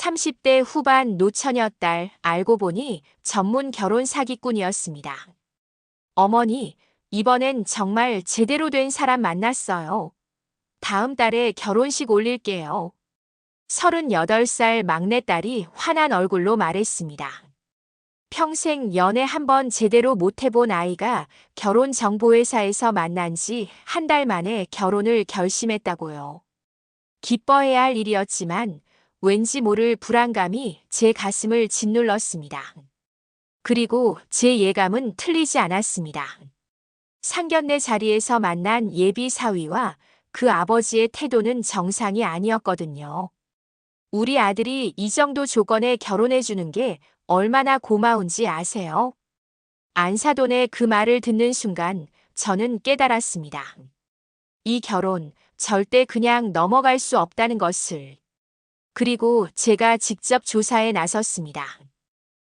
30대 후반 노처녀 딸, 알고 보니 전문 결혼 사기꾼이었습니다. 어머니, 이번엔 정말 제대로 된 사람 만났어요. 다음 달에 결혼식 올릴게요. 38살 막내딸이 환한 얼굴로 말했습니다. 평생 연애 한 번 제대로 못 해본 아이가 결혼정보회사에서 만난 지 한 달 만에 결혼을 결심했다고요. 기뻐해야 할 일이었지만 왠지 모를 불안감이 제 가슴을 짓눌렀습니다. 그리고 제 예감은 틀리지 않았습니다. 상견례 자리에서 만난 예비 사위와 그 아버지의 태도는 정상이 아니었거든요. 우리 아들이 이 정도 조건에 결혼해 주는 게 얼마나 고마운지 아세요? 안사돈의 그 말을 듣는 순간 저는 깨달았습니다. 이 결혼 절대 그냥 넘어갈 수 없다는 것을. 그리고 제가 직접 조사에 나섰습니다.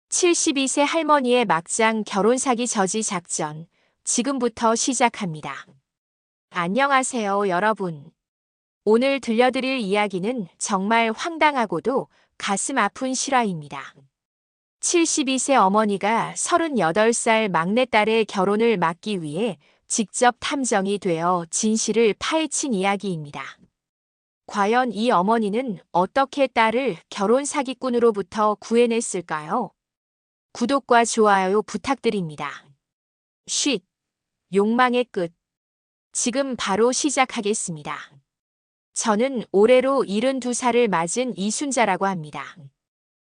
72세 할머니의 막장 결혼 사기 저지 작전, 지금부터 시작합니다. 안녕하세요, 여러분. 오늘 들려드릴 이야기는 정말 황당하고도 가슴 아픈 실화입니다. 72세 어머니가 38살 막내딸의 결혼을 막기 위해 직접 탐정이 되어 진실을 파헤친 이야기입니다. 과연 이 어머니는 어떻게 딸을 결혼 사기꾼으로부터 구해냈을까요? 구독과 좋아요 부탁드립니다. 쉿! 욕망의 끝. 지금 바로 시작하겠습니다. 저는 올해로 72살을 맞은 이순자라고 합니다.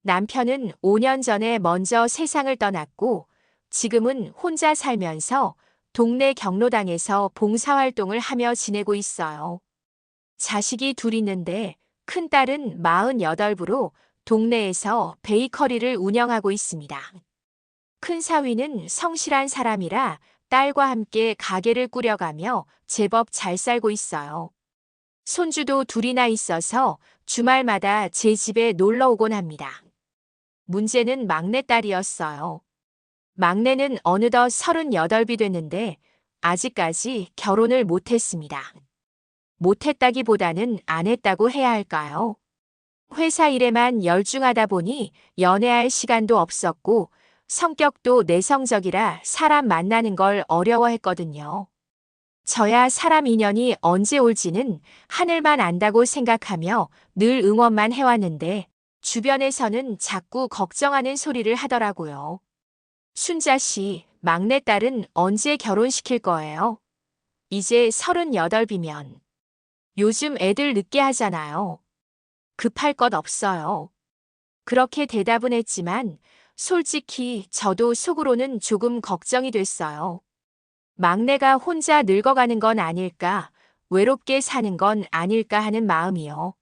남편은 5년 전에 먼저 세상을 떠났고 지금은 혼자 살면서 동네 경로당에서 봉사활동을 하며 지내고 있어요. 자식이 둘 있는데 큰딸은 48부로 동네에서 베이커리를 운영하고 있습니다. 큰 사위는 성실한 사람이라 딸과 함께 가게를 꾸려가며 제법 잘 살고 있어요. 손주도 둘이나 있어서 주말마다 제 집에 놀러 오곤 합니다. 문제는 막내딸이었어요. 막내는 어느덧 38이 됐는데 아직까지 결혼을 못했습니다. 못했다기보다는 안 했다고 해야 할까요? 회사 일에만 열중하다 보니 연애할 시간도 없었고 성격도 내성적이라 사람 만나는 걸 어려워했거든요. 저야 사람 인연이 언제 올지는 하늘만 안다고 생각하며 늘 응원만 해왔는데 주변에서는 자꾸 걱정하는 소리를 하더라고요. 순자 씨, 막내딸은 언제 결혼시킬 거예요? 이제 38이면. 요즘 애들 늦게 하잖아요. 급할 것 없어요. 그렇게 대답은 했지만 솔직히 저도 속으로는 조금 걱정이 됐어요. 막내가 혼자 늙어가는 건 아닐까, 외롭게 사는 건 아닐까 하는 마음이요.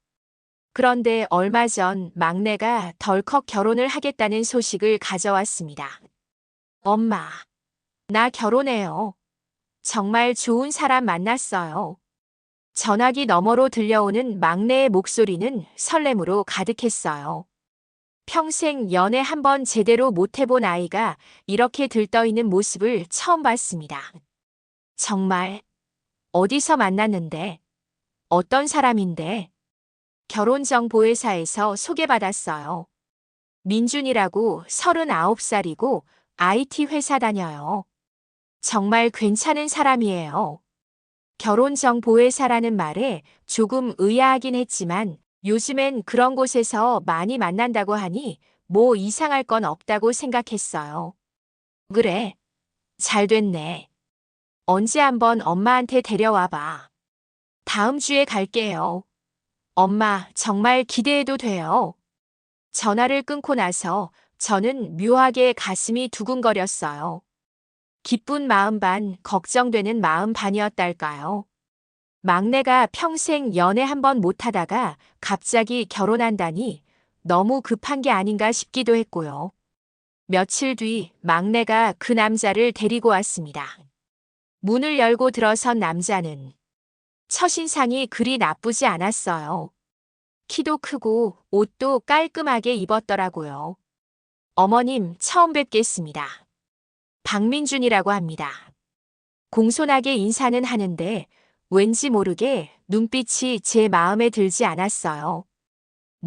그런데 얼마 전 막내가 덜컥 결혼을 하겠다는 소식을 가져왔습니다. 엄마, 나 결혼해요. 정말 좋은 사람 만났어요. 전화기 너머로 들려오는 막내의 목소리는 설렘으로 가득했어요. 평생 연애 한 번 제대로 못 해본 아이가 이렇게 들떠있는 모습을 처음 봤습니다. 정말 어디서 만났는데? 어떤 사람인데? 결혼정보회사에서 소개받았어요. 민준이라고 39살이고 IT 회사 다녀요. 정말 괜찮은 사람이에요. 결혼정보회사라는 말에 조금 의아하긴 했지만 요즘엔 그런 곳에서 많이 만난다고 하니 뭐 이상할 건 없다고 생각했어요. 그래, 잘 됐네. 언제 한번 엄마한테 데려와 봐. 다음 주에 갈게요. 엄마, 정말 기대해도 돼요. 전화를 끊고 나서 저는 묘하게 가슴이 두근거렸어요. 기쁜 마음 반, 걱정되는 마음 반이었달까요? 막내가 평생 연애 한 번 못하다가 갑자기 결혼한다니 너무 급한 게 아닌가 싶기도 했고요. 며칠 뒤 막내가 그 남자를 데리고 왔습니다. 문을 열고 들어선 남자는 첫인상이 그리 나쁘지 않았어요. 키도 크고 옷도 깔끔하게 입었더라고요. 어머님, 처음 뵙겠습니다. 박민준이라고 합니다. 공손하게 인사는 하는데 왠지 모르게 눈빛이 제 마음에 들지 않았어요.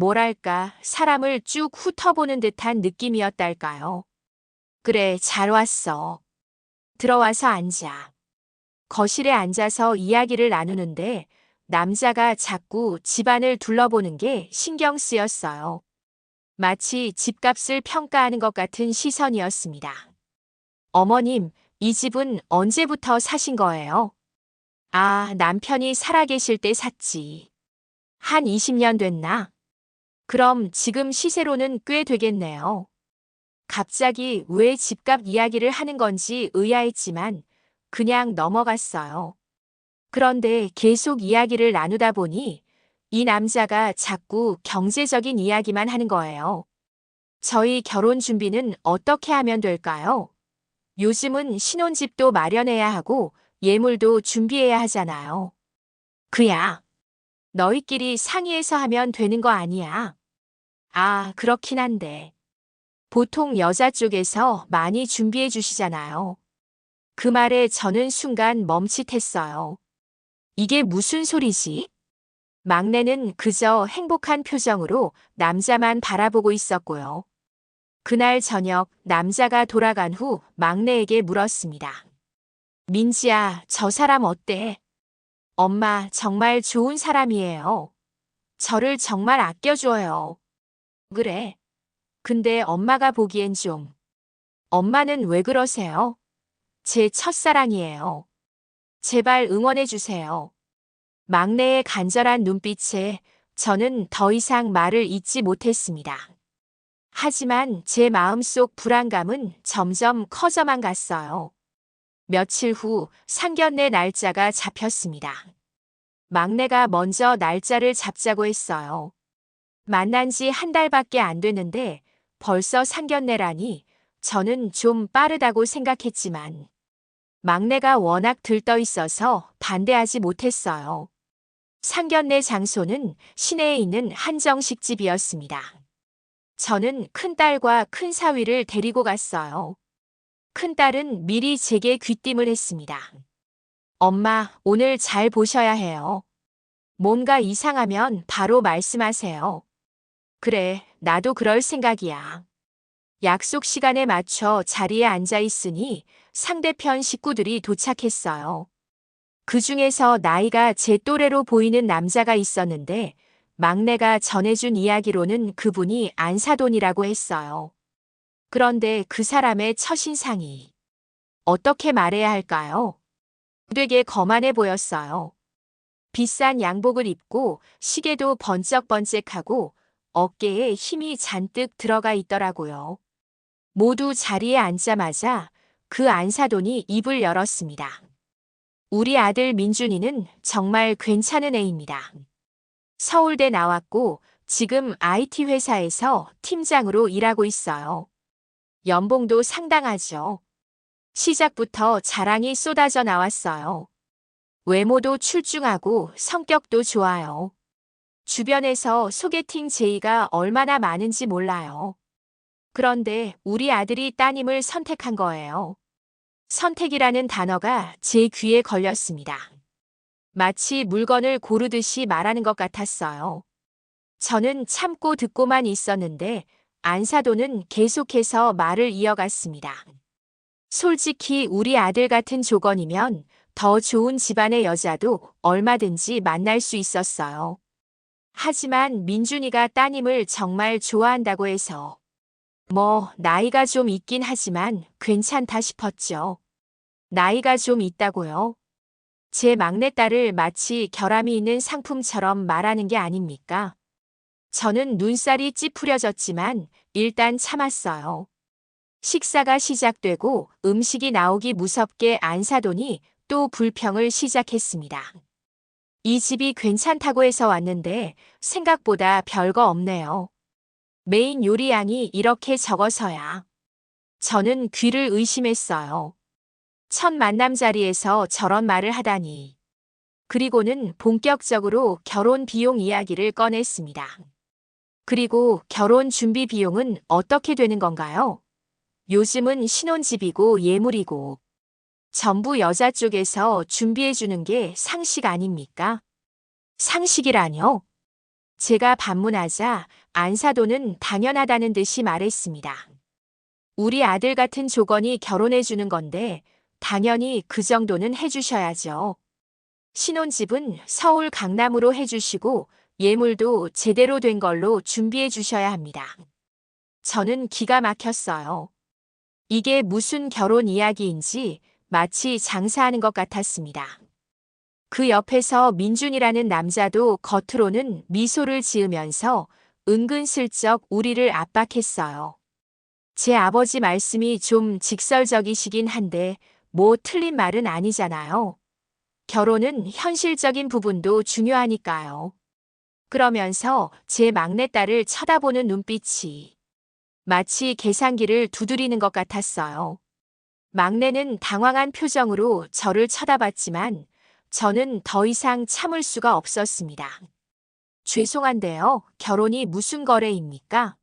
뭐랄까, 사람을 쭉 훑어보는 듯한 느낌이었달까요. 그래, 잘 왔어. 들어와서 앉아. 거실에 앉아서 이야기를 나누는데 남자가 자꾸 집안을 둘러보는 게 신경 쓰였어요. 마치 집값을 평가하는 것 같은 시선이었습니다. 어머님, 이 집은 언제부터 사신 거예요? 아, 남편이 살아계실 때 샀지. 한 20년 됐나? 그럼 지금 시세로는 꽤 되겠네요. 갑자기 왜 집값 이야기를 하는 건지 의아했지만 그냥 넘어갔어요. 그런데 계속 이야기를 나누다 보니 이 남자가 자꾸 경제적인 이야기만 하는 거예요. 저희 결혼 준비는 어떻게 하면 될까요? 요즘은 신혼집도 마련해야 하고 예물도 준비해야 하잖아요. 그야, 너희끼리 상의해서 하면 되는 거 아니야? 아, 그렇긴 한데. 보통 여자 쪽에서 많이 준비해 주시잖아요. 그 말에 저는 순간 멈칫했어요. 이게 무슨 소리지? 막내는 그저 행복한 표정으로 남자만 바라보고 있었고요. 그날 저녁 남자가 돌아간 후 막내에게 물었습니다. 민지야, 저 사람 어때? 엄마, 정말 좋은 사람이에요. 저를 정말 아껴줘요. 그래. 근데 엄마가 보기엔 좀. 엄마는 왜 그러세요? 제 첫사랑이에요. 제발 응원해주세요. 막내의 간절한 눈빛에 저는 더 이상 말을 잇지 못했습니다. 하지만 제 마음속 불안감은 점점 커져만 갔어요. 며칠 후 상견례 날짜가 잡혔습니다. 막내가 먼저 날짜를 잡자고 했어요. 만난 지 한 달밖에 안 됐는데 벌써 상견례라니 저는 좀 빠르다고 생각했지만 막내가 워낙 들떠 있어서 반대하지 못했어요. 상견례 장소는 시내에 있는 한정식 집이었습니다. 저는 큰딸과 큰사위를 데리고 갔어요. 큰딸은 미리 제게 귀띔을 했습니다. 엄마, 오늘 잘 보셔야 해요. 뭔가 이상하면 바로 말씀하세요. 그래, 나도 그럴 생각이야. 약속 시간에 맞춰 자리에 앉아 있으니 상대편 식구들이 도착했어요. 그 중에서 나이가 제 또래로 보이는 남자가 있었는데 막내가 전해준 이야기로는 그분이 안사돈이라고 했어요. 그런데 그 사람의 첫인상이 어떻게 말해야 할까요? 되게 거만해 보였어요. 비싼 양복을 입고 시계도 번쩍번쩍하고 어깨에 힘이 잔뜩 들어가 있더라고요. 모두 자리에 앉자마자 그 안사돈이 입을 열었습니다. 우리 아들 민준이는 정말 괜찮은 애입니다. 서울대 나왔고 지금 IT 회사에서 팀장으로 일하고 있어요. 연봉도 상당하죠. 시작부터 자랑이 쏟아져 나왔어요. 외모도 출중하고 성격도 좋아요. 주변에서 소개팅 제의가 얼마나 많은지 몰라요. 그런데 우리 아들이 따님을 선택한 거예요. 선택이라는 단어가 제 귀에 걸렸습니다. 마치 물건을 고르듯이 말하는 것 같았어요. 저는 참고 듣고만 있었는데 안사돈은 계속해서 말을 이어갔습니다. 솔직히 우리 아들 같은 조건이면 더 좋은 집안의 여자도 얼마든지 만날 수 있었어요. 하지만 민준이가 따님을 정말 좋아한다고 해서 나이가 좀 있긴 하지만 괜찮다 싶었죠. 나이가 좀 있다고요? 제 막내딸을 마치 결함이 있는 상품처럼 말하는 게 아닙니까? 저는 눈살이 찌푸려졌지만 일단 참았어요. 식사가 시작되고 음식이 나오기 무섭게 안사돈이 또 불평을 시작했습니다. 이 집이 괜찮다고 해서 왔는데 생각보다 별거 없네요. 메인 요리양이 이렇게 적어서야. 저는 귀를 의심했어요. 첫 만남 자리에서 저런 말을 하다니. 그리고는 본격적으로 결혼 비용 이야기를 꺼냈습니다. 그리고 결혼 준비 비용은 어떻게 되는 건가요? 요즘은 신혼집이고 예물이고 전부 여자 쪽에서 준비해 주는 게 상식 아닙니까? 상식이라뇨? 제가 반문하자 안사돈은 당연하다는 듯이 말했습니다. 우리 아들 같은 조건이 결혼해 주는 건데 당연히 그 정도는 해주셔야죠. 신혼집은 서울 강남으로 해주시고 예물도 제대로 된 걸로 준비해 주셔야 합니다. 저는 기가 막혔어요. 이게 무슨 결혼 이야기인지 마치 장사하는 것 같았습니다. 그 옆에서 민준이라는 남자도 겉으로는 미소를 지으면서 은근슬쩍 우리를 압박했어요. 제 아버지 말씀이 좀 직설적이시긴 한데 뭐 틀린 말은 아니잖아요. 결혼은 현실적인 부분도 중요하니까요. 그러면서 제 막내딸을 쳐다보는 눈빛이 마치 계산기를 두드리는 것 같았어요. 막내는 당황한 표정으로 저를 쳐다봤지만 저는 더 이상 참을 수가 없었습니다. 죄송한데요. 결혼이 무슨 거래입니까?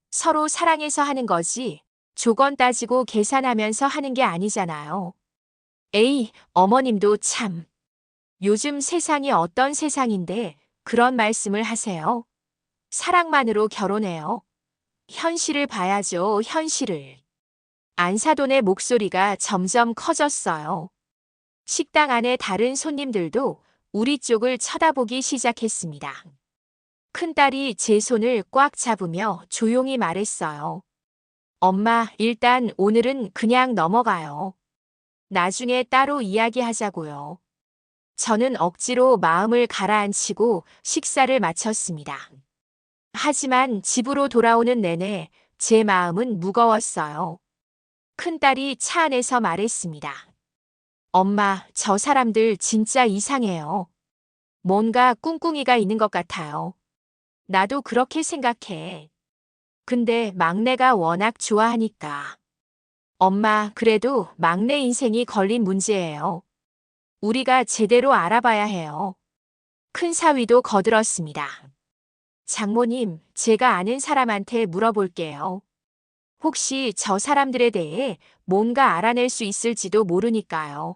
서로 사랑해서 하는 거지. 조건 따지고 계산하면서 하는 게 아니잖아요. 에이, 어머님도 참. 요즘 세상이 어떤 세상인데 그런 말씀을 하세요. 사랑만으로 결혼해요. 현실을 봐야죠, 현실을. 안사돈의 목소리가 점점 커졌어요. 식당 안에 다른 손님들도 우리 쪽을 쳐다보기 시작했습니다. 큰딸이 제 손을 꽉 잡으며 조용히 말했어요. 엄마, 일단 오늘은 그냥 넘어가요. 나중에 따로 이야기하자고요. 저는 억지로 마음을 가라앉히고 식사를 마쳤습니다. 하지만 집으로 돌아오는 내내 제 마음은 무거웠어요. 큰딸이 차 안에서 말했습니다. 엄마, 저 사람들 진짜 이상해요. 뭔가 꿍꿍이가 있는 것 같아요. 나도 그렇게 생각해. 근데 막내가 워낙 좋아하니까. 엄마, 그래도 막내 인생이 걸린 문제예요. 우리가 제대로 알아봐야 해요. 큰 사위도 거들었습니다. 장모님, 제가 아는 사람한테 물어볼게요. 혹시 저 사람들에 대해 뭔가 알아낼 수 있을지도 모르니까요.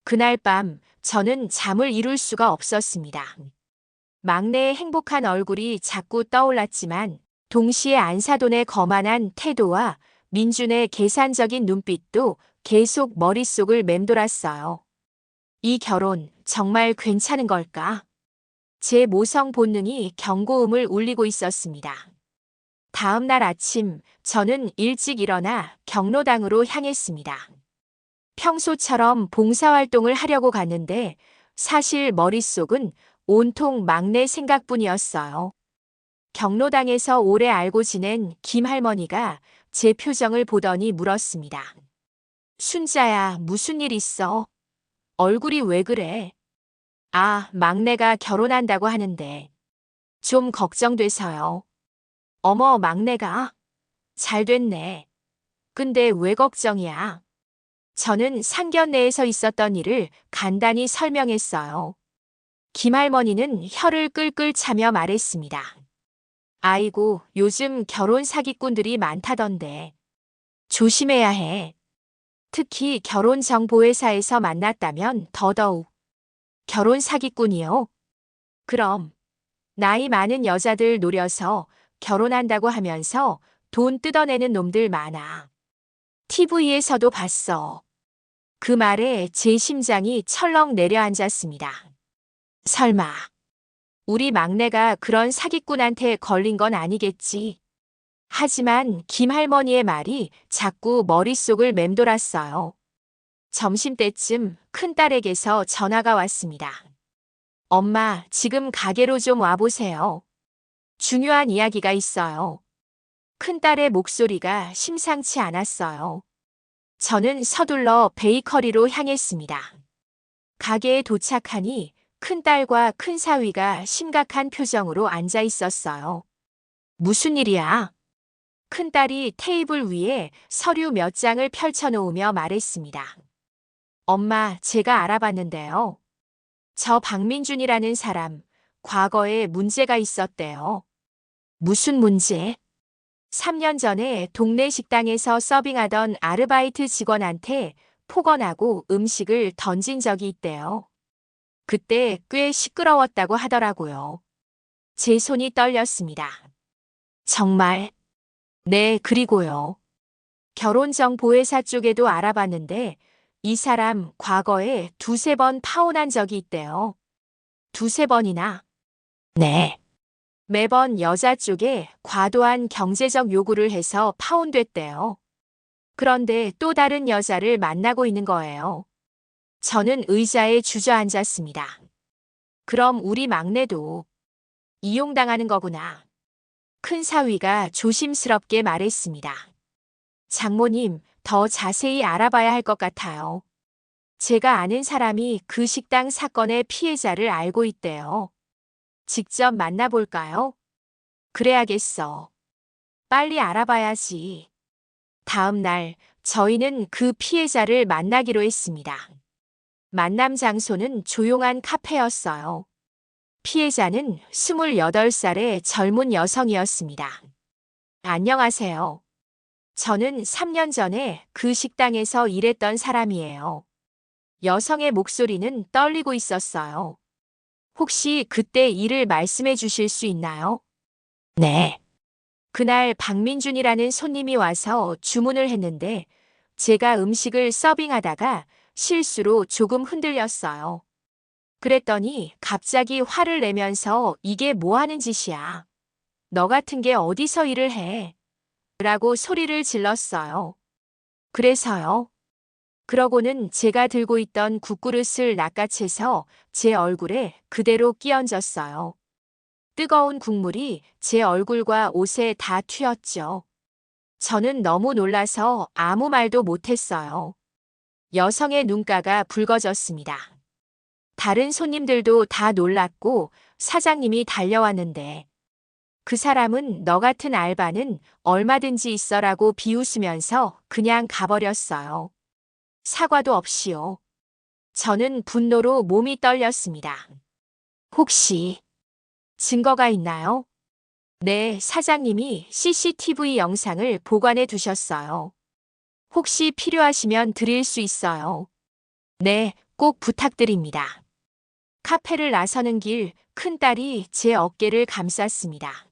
그날 밤 저는 잠을 이룰 수가 없었습니다. 막내의 행복한 얼굴이 자꾸 떠올랐지만 동시에 안사돈의 거만한 태도와 민준의 계산적인 눈빛도 계속 머릿속을 맴돌았어요. 이 결혼 정말 괜찮은 걸까? 제 모성 본능이 경고음을 울리고 있었습니다. 다음 날 아침 저는 일찍 일어나 경로당으로 향했습니다. 평소처럼 봉사활동을 하려고 갔는데 사실 머릿속은 온통 막내 생각뿐이었어요. 경로당에서 오래 알고 지낸 김 할머니가 제 표정을 보더니 물었습니다. 순자야, 무슨 일 있어? 얼굴이 왜 그래? 아, 막내가 결혼한다고 하는데 좀 걱정돼서요. 어머, 막내가? 잘 됐네. 근데 왜 걱정이야? 저는 상견례에서 있었던 일을 간단히 설명했어요. 김할머니는 혀를 끌끌 차며 말했습니다. 아이고, 요즘 결혼 사기꾼들이 많다던데. 조심해야 해. 특히 결혼정보회사에서 만났다면 더더욱. 결혼 사기꾼이요? 그럼. 나이 많은 여자들 노려서 결혼한다고 하면서 돈 뜯어내는 놈들 많아. TV에서도 봤어. 그 말에 제 심장이 철렁 내려앉았습니다. 설마, 우리 막내가 그런 사기꾼한테 걸린 건 아니겠지. 하지만 김 할머니의 말이 자꾸 머릿속을 맴돌았어요. 점심때쯤 큰딸에게서 전화가 왔습니다. 엄마, 지금 가게로 좀 와보세요. 중요한 이야기가 있어요. 큰딸의 목소리가 심상치 않았어요. 저는 서둘러 베이커리로 향했습니다. 가게에 도착하니 큰딸과 큰사위가 심각한 표정으로 앉아 있었어요. 무슨 일이야? 큰딸이 테이블 위에 서류 몇 장을 펼쳐놓으며 말했습니다. 엄마, 제가 알아봤는데요. 저 박민준이라는 사람, 과거에 문제가 있었대요. 무슨 문제? 3년 전에 동네 식당에서 서빙하던 아르바이트 직원한테 폭언하고 음식을 던진 적이 있대요. 그때 꽤 시끄러웠다고 하더라고요. 제 손이 떨렸습니다. 정말? 네, 그리고요. 결혼정보회사 쪽에도 알아봤는데 이 사람 과거에 두세 번 파혼한 적이 있대요. 두세 번이나? 네. 매번 여자 쪽에 과도한 경제적 요구를 해서 파혼됐대요. 그런데 또 다른 여자를 만나고 있는 거예요. 저는 의자에 주저앉았습니다. 그럼 우리 막내도 이용당하는 거구나. 큰 사위가 조심스럽게 말했습니다. 장모님, 더 자세히 알아봐야 할 것 같아요. 제가 아는 사람이 그 식당 사건의 피해자를 알고 있대요. 직접 만나볼까요? 그래야겠어. 빨리 알아봐야지. 다음 날, 저희는 그 피해자를 만나기로 했습니다. 만남 장소는 조용한 카페였어요. 피해자는 28살의 젊은 여성이었습니다. 안녕하세요. 저는 3년 전에 그 식당에서 일했던 사람이에요. 여성의 목소리는 떨리고 있었어요. 혹시 그때 일을 말씀해 주실 수 있나요? 네. 그날 박민준이라는 손님이 와서 주문을 했는데 제가 음식을 서빙하다가 실수로 조금 흔들렸어요. 그랬더니 갑자기 화를 내면서 이게 뭐 하는 짓이야. 너 같은 게 어디서 일을 해? 라고 소리를 질렀어요. 그래서요. 그러고는 제가 들고 있던 국그릇을 낚아채서 제 얼굴에 그대로 끼얹었어요. 뜨거운 국물이 제 얼굴과 옷에 다 튀었죠. 저는 너무 놀라서 아무 말도 못했어요. 여성의 눈가가 붉어졌습니다. 다른 손님들도 다 놀랐고 사장님이 달려왔는데 그 사람은 너 같은 알바는 얼마든지 있어라고 비웃으면서 그냥 가버렸어요. 사과도 없이요. 저는 분노로 몸이 떨렸습니다. 혹시 증거가 있나요? 네, 사장님이 CCTV 영상을 보관해 두셨어요. 혹시 필요하시면 드릴 수 있어요. 네, 꼭 부탁드립니다. 카페를 나서는 길 큰딸이 제 어깨를 감쌌습니다.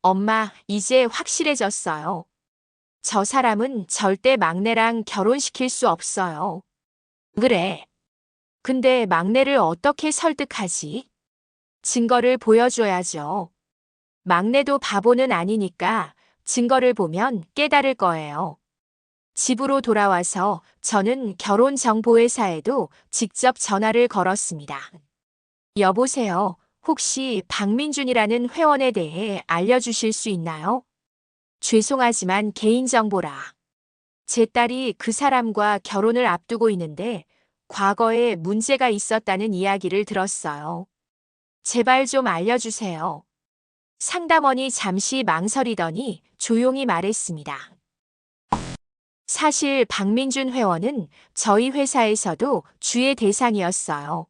엄마, 이제 확실해졌어요. 저 사람은 절대 막내랑 결혼시킬 수 없어요. 그래. 근데 막내를 어떻게 설득하지? 증거를 보여줘야죠. 막내도 바보는 아니니까 증거를 보면 깨달을 거예요. 집으로 돌아와서 저는 결혼정보회사에도 직접 전화를 걸었습니다. 여보세요. 혹시 박민준이라는 회원에 대해 알려주실 수 있나요? 죄송하지만 개인정보라. 제 딸이 그 사람과 결혼을 앞두고 있는데 과거에 문제가 있었다는 이야기를 들었어요. 제발 좀 알려주세요. 상담원이 잠시 망설이더니 조용히 말했습니다. 사실 박민준 회원은 저희 회사에서도 주의 대상이었어요.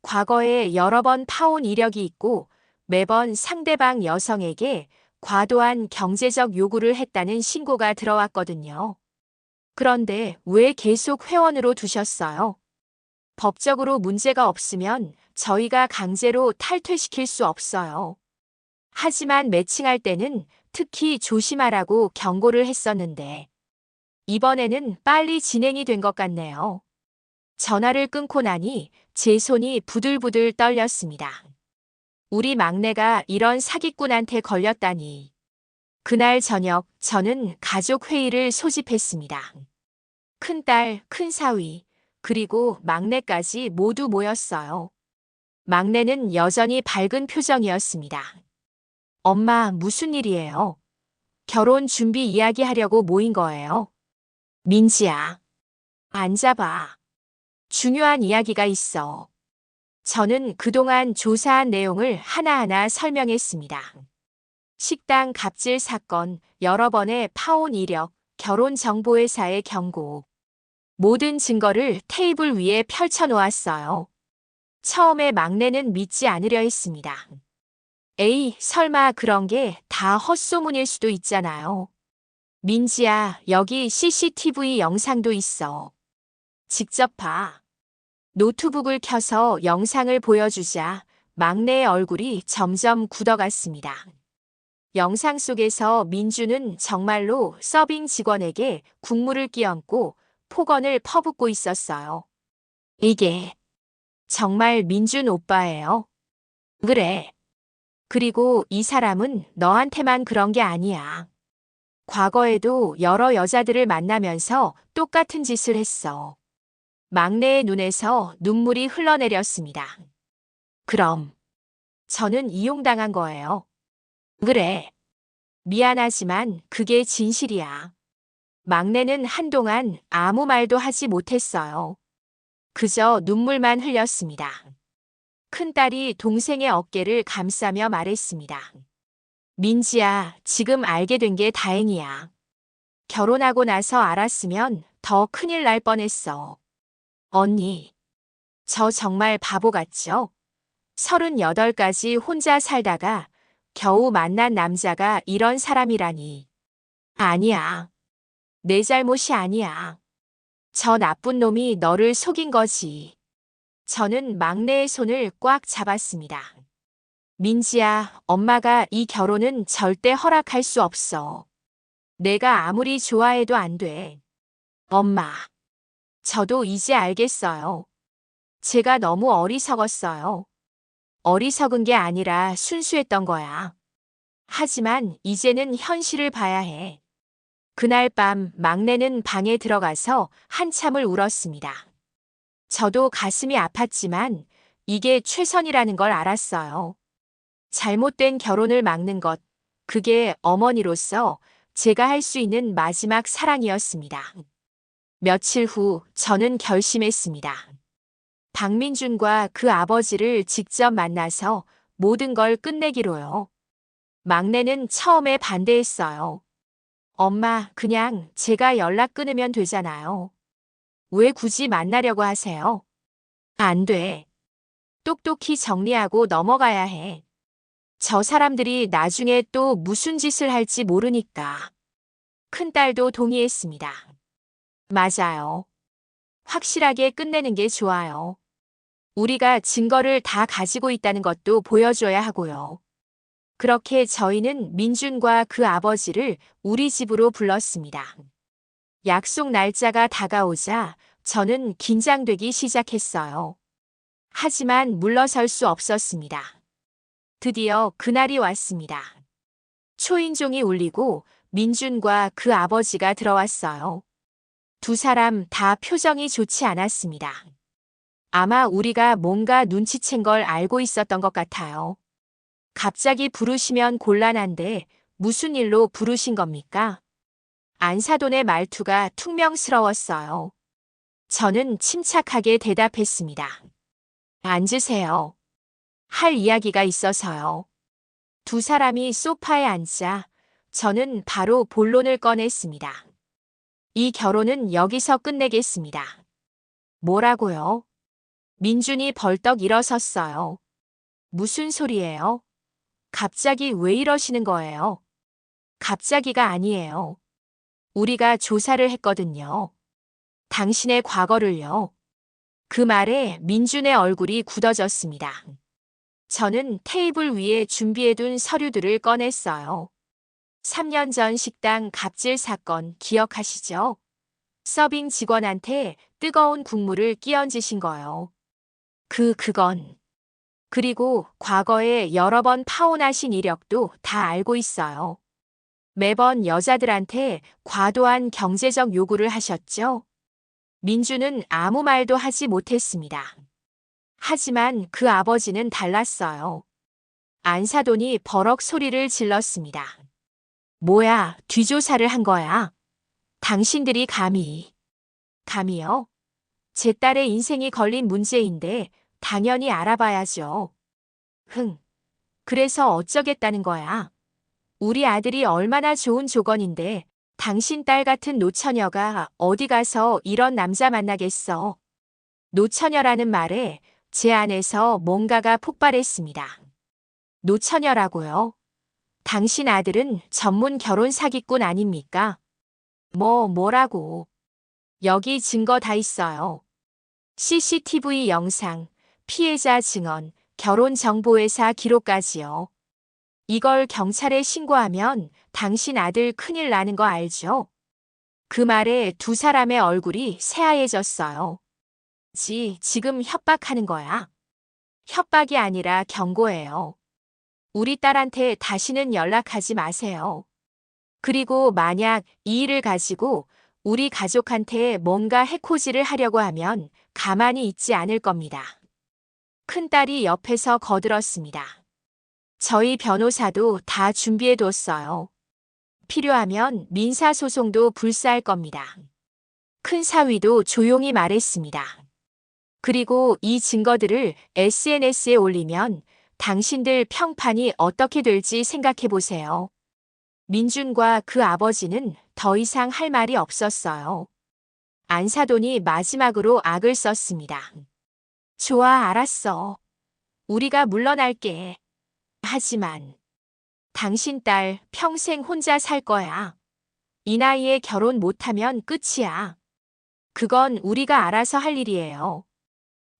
과거에 여러 번 파혼 이력이 있고 매번 상대방 여성에게 과도한 경제적 요구를 했다는 신고가 들어왔거든요. 그런데 왜 계속 회원으로 두셨어요? 법적으로 문제가 없으면 저희가 강제로 탈퇴시킬 수 없어요. 하지만 매칭할 때는 특히 조심하라고 경고를 했었는데 이번에는 빨리 진행이 된 것 같네요. 전화를 끊고 나니 제 손이 부들부들 떨렸습니다. 우리 막내가 이런 사기꾼한테 걸렸다니. 그날 저녁 저는 가족 회의를 소집했습니다. 큰딸, 큰사위, 그리고 막내까지 모두 모였어요. 막내는 여전히 밝은 표정이었습니다. 엄마, 무슨 일이에요? 결혼 준비 이야기하려고 모인 거예요. 민지야, 앉아봐. 중요한 이야기가 있어. 저는 그동안 조사한 내용을 하나하나 설명했습니다. 식당 갑질 사건, 여러 번의 파혼 이력, 결혼정보회사의 경고. 모든 증거를 테이블 위에 펼쳐놓았어요. 처음에 막내는 믿지 않으려 했습니다. 에이, 설마 그런 게 다 헛소문일 수도 있잖아요. 민지야, 여기 CCTV 영상도 있어. 직접 봐. 노트북을 켜서 영상을 보여주자 막내의 얼굴이 점점 굳어갔습니다. 영상 속에서 민주는 정말로 서빙 직원에게 국물을 끼얹고 폭언을 퍼붓고 있었어요. 이게 정말 민준 오빠예요. 그래. 그리고 이 사람은 너한테만 그런 게 아니야. 과거에도 여러 여자들을 만나면서 똑같은 짓을 했어. 막내의 눈에서 눈물이 흘러내렸습니다. 그럼 저는 이용당한 거예요. 그래. 미안하지만 그게 진실이야. 막내는 한동안 아무 말도 하지 못했어요. 그저 눈물만 흘렸습니다. 큰딸이 동생의 어깨를 감싸며 말했습니다. 민지야, 지금 알게 된 게 다행이야. 결혼하고 나서 알았으면 더 큰일 날 뻔했어. 언니, 저 정말 바보 같죠? 38까지 혼자 살다가 겨우 만난 남자가 이런 사람이라니. 아니야. 내 잘못이 아니야. 저 나쁜 놈이 너를 속인 거지. 저는 막내의 손을 꽉 잡았습니다. 민지야, 엄마가 이 결혼은 절대 허락할 수 없어. 내가 아무리 좋아해도 안 돼. 엄마, 저도 이제 알겠어요. 제가 너무 어리석었어요. 어리석은 게 아니라 순수했던 거야. 하지만 이제는 현실을 봐야 해. 그날 밤 막내는 방에 들어가서 한참을 울었습니다. 저도 가슴이 아팠지만 이게 최선이라는 걸 알았어요. 잘못된 결혼을 막는 것, 그게 어머니로서 제가 할 수 있는 마지막 사랑이었습니다. 며칠 후 저는 결심했습니다. 박민준과 그 아버지를 직접 만나서 모든 걸 끝내기로요. 막내는 처음에 반대했어요. 엄마, 그냥 제가 연락 끊으면 되잖아요. 왜 굳이 만나려고 하세요? 안 돼. 똑똑히 정리하고 넘어가야 해. 저 사람들이 나중에 또 무슨 짓을 할지 모르니까. 큰딸도 동의했습니다. 맞아요. 확실하게 끝내는 게 좋아요. 우리가 증거를 다 가지고 있다는 것도 보여줘야 하고요. 그렇게 저희는 민준과 그 아버지를 우리 집으로 불렀습니다. 약속 날짜가 다가오자 저는 긴장되기 시작했어요. 하지만 물러설 수 없었습니다. 드디어 그날이 왔습니다. 초인종이 울리고 민준과 그 아버지가 들어왔어요. 두 사람 다 표정이 좋지 않았습니다. 아마 우리가 뭔가 눈치챈 걸 알고 있었던 것 같아요. 갑자기 부르시면 곤란한데 무슨 일로 부르신 겁니까? 안사돈의 말투가 퉁명스러웠어요. 저는 침착하게 대답했습니다. 앉으세요. 할 이야기가 있어서요. 두 사람이 소파에 앉자 저는 바로 본론을 꺼냈습니다. 이 결혼은 여기서 끝내겠습니다. 뭐라고요? 민준이 벌떡 일어섰어요. 무슨 소리예요? 갑자기 왜 이러시는 거예요? 갑자기가 아니에요. 우리가 조사를 했거든요. 당신의 과거를요. 그 말에 민준의 얼굴이 굳어졌습니다. 저는 테이블 위에 준비해둔 서류들을 꺼냈어요. 3년 전 식당 갑질 사건 기억하시죠? 서빙 직원한테 뜨거운 국물을 끼얹으신 거요. 그건. 그리고 과거에 여러 번 파혼하신 이력도 다 알고 있어요. 매번 여자들한테 과도한 경제적 요구를 하셨죠? 민주는 아무 말도 하지 못했습니다. 하지만 그 아버지는 달랐어요. 안사돈이 버럭 소리를 질렀습니다. 뭐야, 뒤조사를 한 거야? 당신들이 감히요? 제 딸의 인생이 걸린 문제인데 당연히 알아봐야죠. 그래서 어쩌겠다는 거야? 우리 아들이 얼마나 좋은 조건인데 당신 딸 같은 노처녀가 어디 가서 이런 남자 만나겠어. 노처녀라는 말에 제 안에서 뭔가가 폭발했습니다. 노처녀라고요? 당신 아들은 전문 결혼 사기꾼 아닙니까? 뭐라고. 여기 증거 다 있어요. CCTV 영상, 피해자 증언, 결혼정보회사 기록까지요. 이걸 경찰에 신고하면 당신 아들 큰일 나는 거 알죠? 그 말에 두 사람의 얼굴이 새하얘졌어요. 지금 협박하는 거야. 협박이 아니라 경고예요. 우리 딸한테 다시는 연락하지 마세요. 그리고 만약 이 일을 가지고 우리 가족한테 뭔가 해코지를 하려고 하면 가만히 있지 않을 겁니다. 큰딸이 옆에서 거들었습니다. 저희 변호사도 다 준비해뒀어요. 필요하면 민사소송도 불사할 겁니다. 큰 사위도 조용히 말했습니다. 그리고 이 증거들을 SNS에 올리면 당신들 평판이 어떻게 될지 생각해 보세요. 민준과 그 아버지는 더 이상 할 말이 없었어요. 안사돈이 마지막으로 악을 썼습니다. 좋아, 알았어. 우리가 물러날게. 하지만 당신 딸 평생 혼자 살 거야. 이 나이에 결혼 못하면 끝이야. 그건 우리가 알아서 할 일이에요.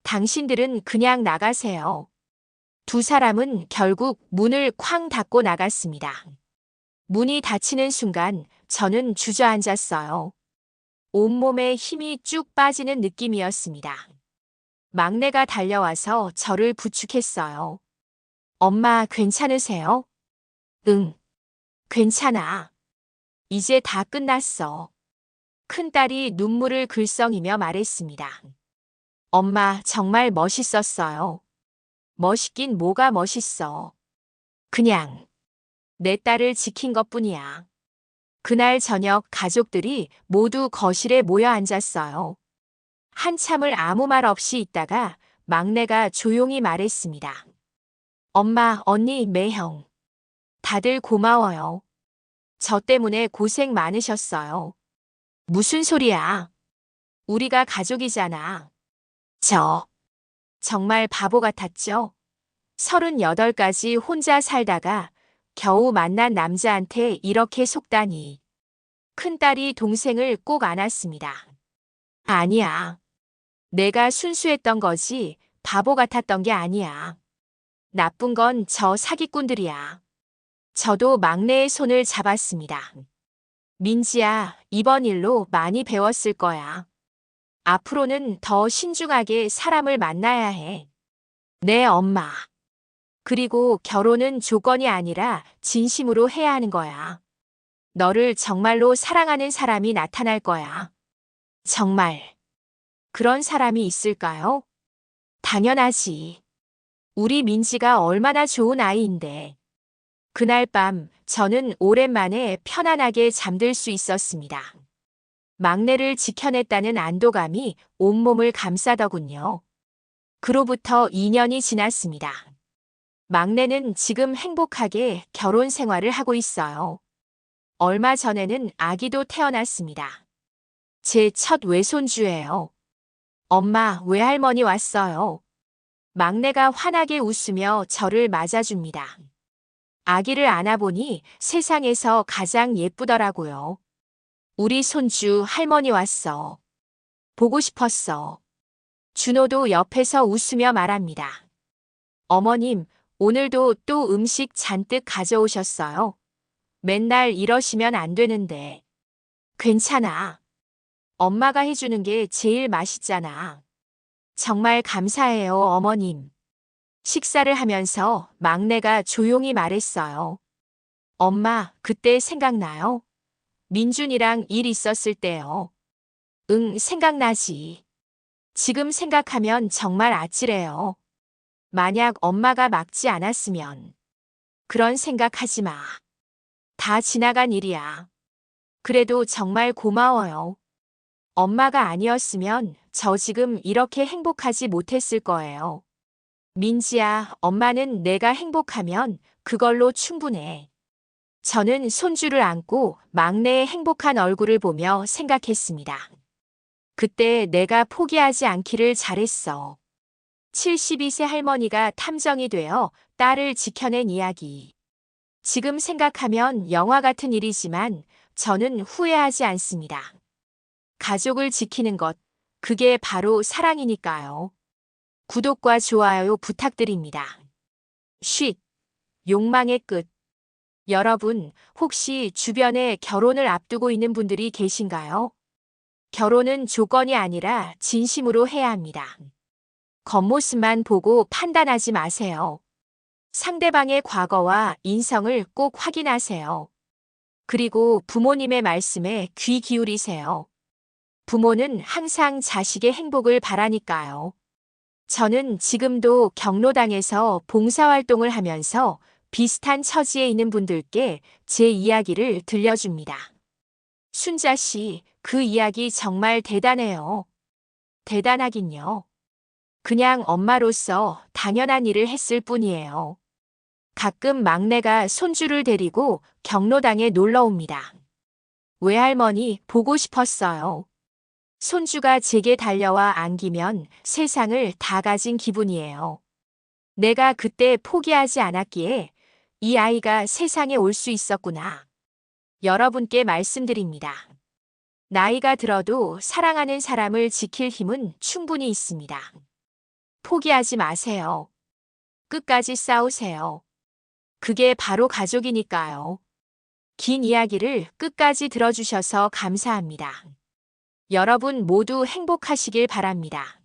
당신들은 그냥 나가세요. 두 사람은 결국 문을 쾅 닫고 나갔습니다. 문이 닫히는 순간 저는 주저앉았어요. 온몸에 힘이 쭉 빠지는 느낌이었습니다. 막내가 달려와서 저를 부축했어요. 엄마, 괜찮으세요? 응, 괜찮아. 이제 다 끝났어. 큰딸이 눈물을 글썽이며 말했습니다. 엄마, 정말 멋있었어요. 멋있긴 뭐가 멋있어. 그냥 내 딸을 지킨 것뿐이야. 그날 저녁 가족들이 모두 거실에 모여 앉았어요. 한참을 아무 말 없이 있다가 막내가 조용히 말했습니다. 엄마, 언니, 매형. 다들 고마워요. 저 때문에 고생 많으셨어요. 무슨 소리야? 우리가 가족이잖아. 저 정말 바보 같았죠? 38까지 혼자 살다가 겨우 만난 남자한테 이렇게 속다니. 큰딸이 동생을 꼭 안았습니다. 아니야. 내가 순수했던 거지 바보 같았던 게 아니야. 나쁜 건 저 사기꾼들이야. 저도 막내의 손을 잡았습니다. 민지야, 이번 일로 많이 배웠을 거야. 앞으로는 더 신중하게 사람을 만나야 해. 네, 엄마. 그리고 결혼은 조건이 아니라 진심으로 해야 하는 거야. 너를 정말로 사랑하는 사람이 나타날 거야. 정말. 그런 사람이 있을까요? 당연하지. 우리 민지가 얼마나 좋은 아이인데. 그날 밤 저는 오랜만에 편안하게 잠들 수 있었습니다. 막내를 지켜냈다는 안도감이 온몸을 감싸더군요. 그로부터 2년이 지났습니다. 막내는 지금 행복하게 결혼 생활을 하고 있어요. 얼마 전에는 아기도 태어났습니다. 제 첫 외손주예요. 엄마, 외할머니 왔어요. 막내가 환하게 웃으며 저를 맞아줍니다. 아기를 안아보니 세상에서 가장 예쁘더라고요. 우리 손주 할머니 왔어. 보고 싶었어. 준호도 옆에서 웃으며 말합니다. 어머님, 오늘도 또 음식 잔뜩 가져오셨어요. 맨날 이러시면 안 되는데. 괜찮아. 엄마가 해주는 게 제일 맛있잖아. 정말 감사해요, 어머님. 식사를 하면서 막내가 조용히 말했어요. 엄마, 그때 생각나요? 민준이랑 일 있었을 때요. 응, 생각나지. 지금 생각하면 정말 아찔해요. 만약 엄마가 막지 않았으면. 그런 생각하지 마. 다 지나간 일이야. 그래도 정말 고마워요. 엄마가 아니었으면 저 지금 이렇게 행복하지 못했을 거예요. 민지야, 엄마는 내가 행복하면 그걸로 충분해. 저는 손주를 안고 막내의 행복한 얼굴을 보며 생각했습니다. 그때 내가 포기하지 않기를 잘했어. 72세 할머니가 탐정이 되어 딸을 지켜낸 이야기. 지금 생각하면 영화 같은 일이지만 저는 후회하지 않습니다. 가족을 지키는 것, 그게 바로 사랑이니까요. 구독과 좋아요 부탁드립니다. 쉿. 욕망의 끝. 여러분, 혹시 주변에 결혼을 앞두고 있는 분들이 계신가요? 결혼은 조건이 아니라 진심으로 해야 합니다. 겉모습만 보고 판단하지 마세요. 상대방의 과거와 인성을 꼭 확인하세요. 그리고 부모님의 말씀에 귀 기울이세요. 부모는 항상 자식의 행복을 바라니까요. 저는 지금도 경로당에서 봉사활동을 하면서 비슷한 처지에 있는 분들께 제 이야기를 들려줍니다. 순자 씨, 그 이야기 정말 대단해요. 대단하긴요. 그냥 엄마로서 당연한 일을 했을 뿐이에요. 가끔 막내가 손주를 데리고 경로당에 놀러 옵니다. 외할머니 보고 싶었어요. 손주가 제게 달려와 안기면 세상을 다 가진 기분이에요. 내가 그때 포기하지 않았기에 이 아이가 세상에 올 수 있었구나. 여러분께 말씀드립니다. 나이가 들어도 사랑하는 사람을 지킬 힘은 충분히 있습니다. 포기하지 마세요. 끝까지 싸우세요. 그게 바로 가족이니까요. 긴 이야기를 끝까지 들어주셔서 감사합니다. 여러분 모두 행복하시길 바랍니다.